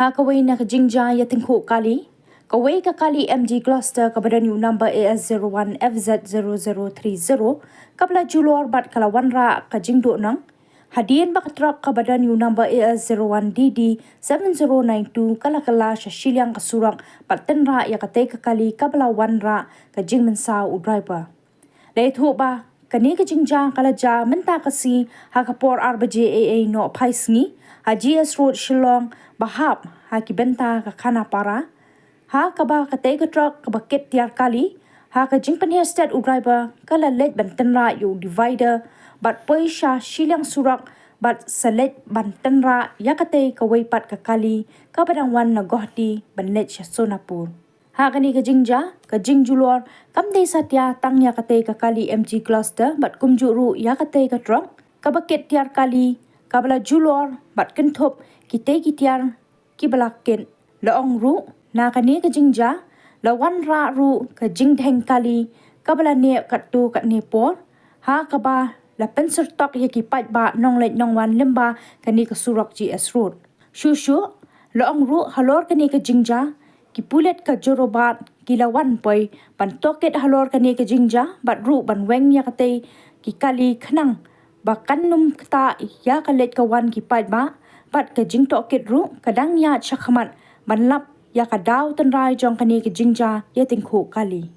kawei na kajingja ya tingku kali. Kawei ka kali MG cluster kepada new number AS01FZ0030 kabla Julor bat kalawan ra kajingdo nang. Hadien bak trok kepada new number AS01DD7092 kala shashiliang kasurang bat tynrah ya katai kali kabla wanra kajing mynsaw driver. Leithu ba kani kajingja kala ja menta kasi hakapor RBJAA no paisngi GS Road Shillong bahap hakibenta kakana para kaba katai trok kabaket tiar kali kajing penir state driver kala let ban tynrah yu divider bat poisha shiliang surak bat selet ban tynrah ya katai kawei pat kakali kabadang wan na gohdi ban let sonapur. Kani kajingja kajing Julor kamdei satya tangya katai kakali MG cluster bat kumjuru ya katai trok kabaket tiar kali kabla Julor bat kentop kitai tiar kibalakin laong ru na kani kajingja lawan ra ru kajing dheng kali kabla ne katu kat nepor kaba la penser tok ya kipat ba nong let nong wan lemba kani kasurak GS Road shushu laong ru halor kani kajingja kipulet ka jorobat kilawan poi ban toket halor kani kajingja bat ru ban weng ya katai kikali khnang bakan num kta ya kalet kawan kipat ba bat kajing toket ru kadang ya chakhamat ban lap ya kadaw tynrah jong kani kajingja ya tingku kali.